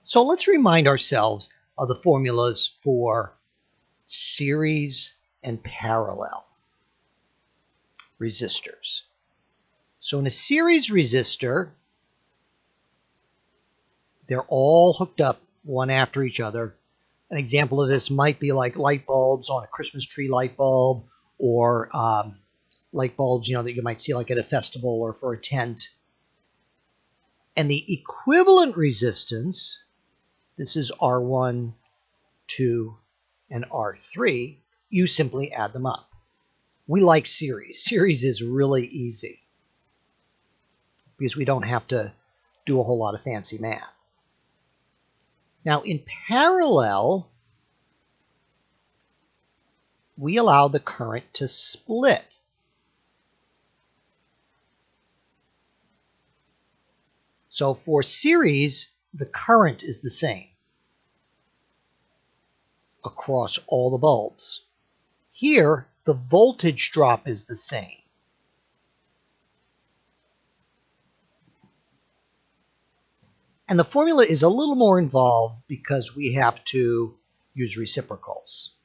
So let's remind ourselves of the formulas for series and parallel resistors. So in a series resistor, they're all hooked up one after each other. An example of this might be like light bulbs on a Christmas tree light bulb, or light bulbs, that you might see like at a festival or for a tent. And the equivalent resistance, this is R1, 2, and R3, you simply add them up. We like series. Series is really easy because we don't have to do a whole lot of fancy math. Now in parallel, we allow the current to split. So for series, the current is the same across all the bulbs. Here, the voltage drop is the same. And the formula is a little more involved because we have to use reciprocals.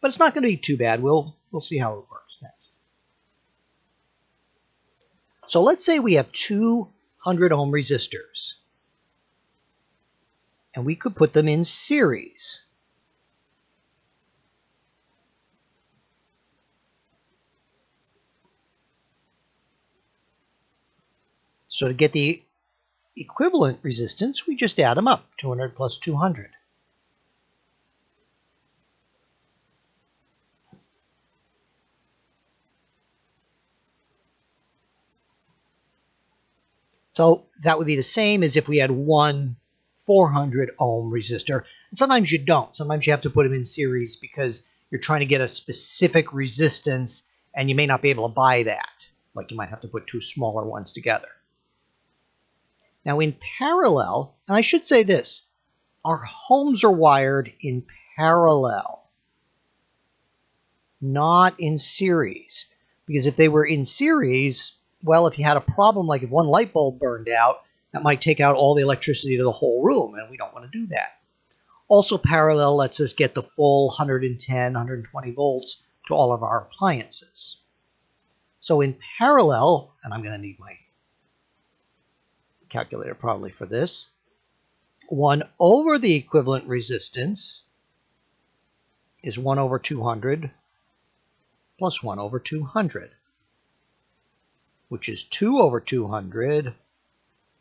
But it's not going to be too bad. We'll see how it works next. So let's say we have 200 ohm resistors. And we could put them in series. So to get the equivalent resistance, we just add them up, 200 plus 200. So that would be the same as if we had one 400 ohm resistor. And sometimes you don't. Sometimes you have to put them in series because you're trying to get a specific resistance and you may not be able to buy that. Like you might have to put two smaller ones together. Now in parallel, and I should say this, our homes are wired in parallel, not in series. Because if they were in series, well, if you had a problem, like if one light bulb burned out, that might take out all the electricity to the whole room, and we don't want to do that. Also, parallel lets us get the full 110, 120 volts to all of our appliances. So in parallel, and I'm going to need my calculator probably for this, 1 over the equivalent resistance is 1 over 200 plus 1 over 200, which is 2 over 200,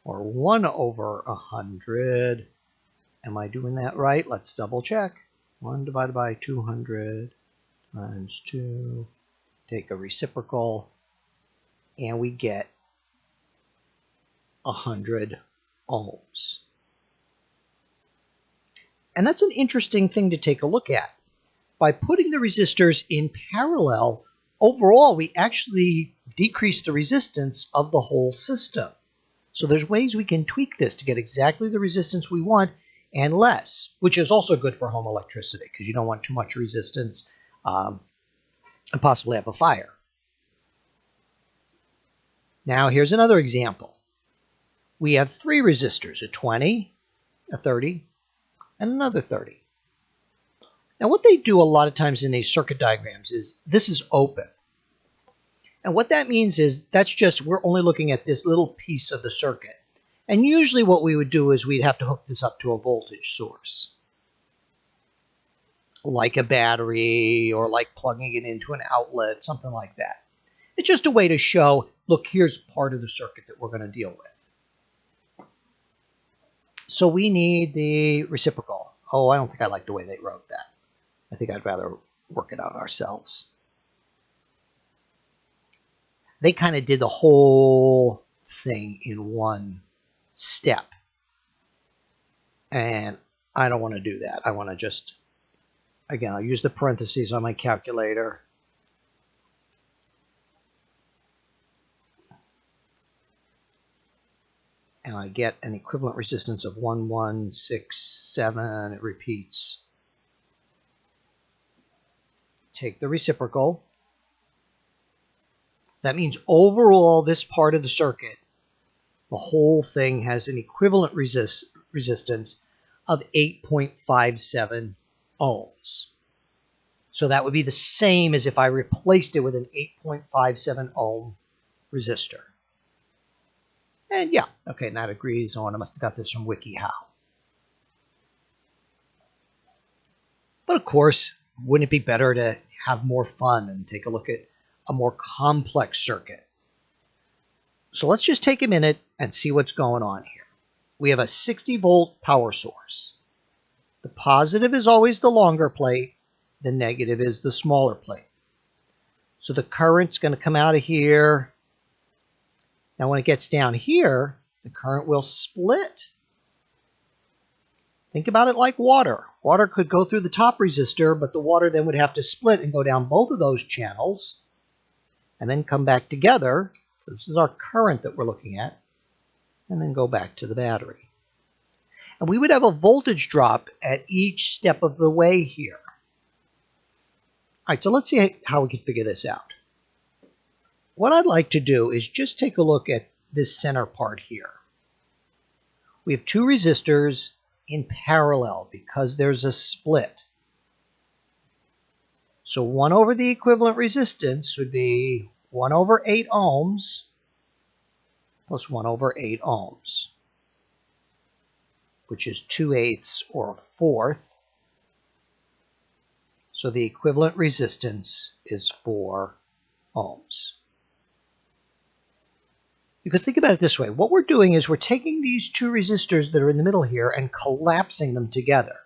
or 1 over 100. Am I doing that right? Let's double check. 1 divided by 200 times 2. Take a reciprocal, and we get 100 ohms. And that's an interesting thing to take a look at. By putting the resistors in parallel, overall we actually decrease the resistance of the whole system. So there's ways we can tweak this to get exactly the resistance we want and less, which is also good for home electricity because you don't want too much resistance and possibly have a fire. Now here's another example. We have 3 resistors, a 20, a 30, and another 30. Now what they do a lot of times in these circuit diagrams is this is open. And what that means is that's just we're only looking at this little piece of the circuit. And usually what we would do is we'd have to hook this up to a voltage source, like a battery or like plugging it into an outlet, something like that. It's just a way to show, look, here's part of the circuit that we're going to deal with. So we need the reciprocal. Oh, I don't think I like the way they wrote that. I think I'd rather work it out ourselves. They kind of did the whole thing in one step. And I don't want to do that. I want to just, again, I'll use the parentheses on my calculator. And I get an equivalent resistance of 1167. It repeats. Take the reciprocal. That means overall, this part of the circuit, the whole thing has an equivalent resistance of 8.57 ohms. So that would be the same as if I replaced it with an 8.57 ohm resistor. And yeah, okay, and that agrees on. I must have got this from WikiHow. But of course, wouldn't it be better to have more fun and take a look at a more complex circuit? So let's just take a minute and see what's going on here. We have a 60-volt power source. The positive is always the longer plate. The negative is the smaller plate. So the current's going to come out of here. Now when it gets down here, the current will split. Think about it like water. Water could go through the top resistor, but the water then would have to split and go down both of those channels and then come back together. So this is our current that we're looking at, and then go back to the battery. And we would have a voltage drop at each step of the way here. All right, so let's see how we can figure this out. What I'd like to do is just take a look at this center part here. We have two resistors in parallel because there's a split. So 1 over the equivalent resistance would be 1 over 8 ohms plus 1 over 8 ohms, which is 2/8 or a fourth. So the equivalent resistance is 4 ohms. You could think about it this way. What we're doing is we're taking these two resistors that are in the middle here and collapsing them together.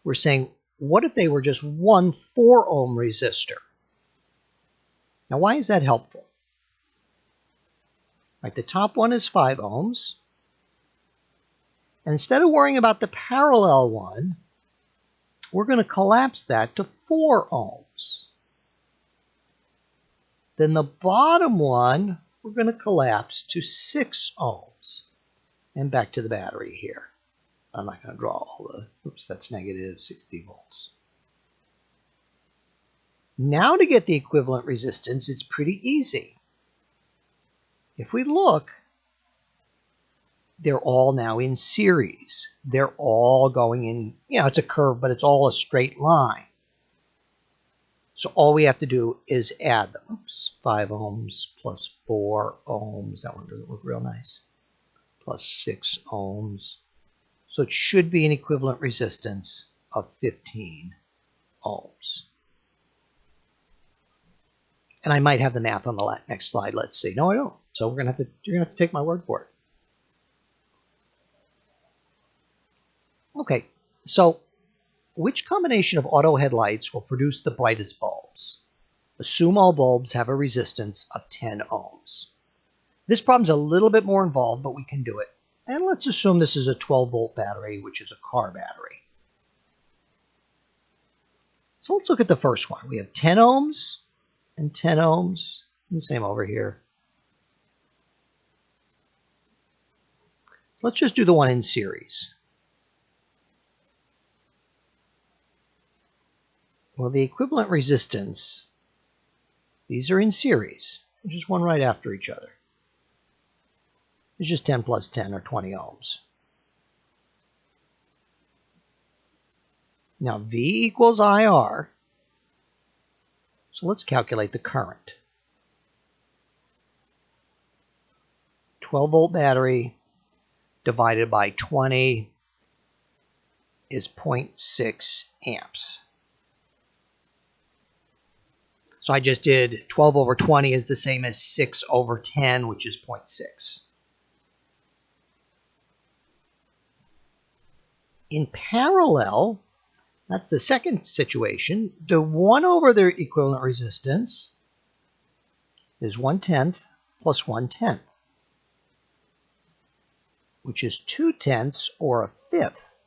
We're saying, what if they were just one 4-ohm resistor? Now, why is that helpful? Right, the top one is 5 ohms. And instead of worrying about the parallel one, we're going to collapse that to 4 ohms. Then the bottom one, we're going to collapse to 6 ohms. And back to the battery here. I'm not going to draw all the, oops, that's negative 60 volts. Now to get the equivalent resistance, it's pretty easy. If we look, they're all now in series. They're all going in, it's a curve, but it's all a straight line. So all we have to do is add them. Oops, 5 ohms plus 4 ohms. That one doesn't look real nice. Plus 6 ohms. So it should be an equivalent resistance of 15 ohms. And I might have the math on the next slide. Let's see. No, I don't. So you're gonna have to take my word for it. Okay, so which combination of auto headlights will produce the brightest bulbs? Assume all bulbs have a resistance of 10 ohms. This problem's a little bit more involved, but we can do it. And let's assume this is a 12-volt battery, which is a car battery. So let's look at the first one. We have 10 ohms and 10 ohms, and the same over here. So let's just do the one in series. Well, the equivalent resistance, these are in series, just one right after each other. It's just 10 plus 10 or 20 ohms. Now V equals IR, so let's calculate the current. 12-volt battery divided by 20 is 0.6 amps. So I just did 12 over 20 is the same as 6 over 10, which is 0.6. In parallel, that's the second situation, the 1 over the equivalent resistance is 1/10 plus 1/10, which is 2/10 or a fifth.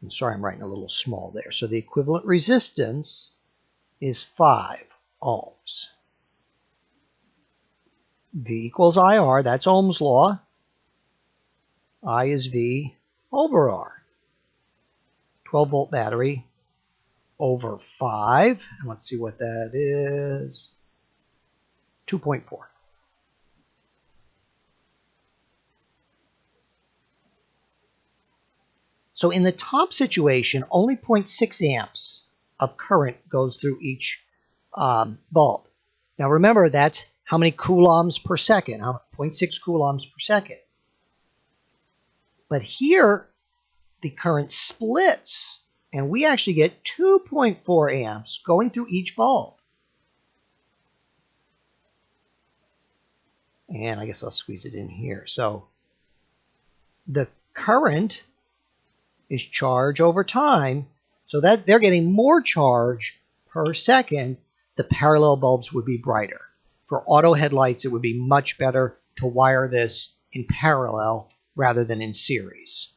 I'm sorry, I'm writing a little small there. So the equivalent resistance is 5 ohms. V equals IR, that's Ohm's law. I is V over R. 12-volt battery over 5. And let's see what that is. 2.4. So in the top situation, only 0.6 amps of current goes through each bulb. Now remember, that's how many coulombs per second, 0.6 coulombs per second. But here, the current splits, and we actually get 2.4 amps going through each bulb. And I guess I'll squeeze it in here. So the current is charge over time, so that they're getting more charge per second. The parallel bulbs would be brighter. For auto headlights, it would be much better to wire this in parallel rather than in series.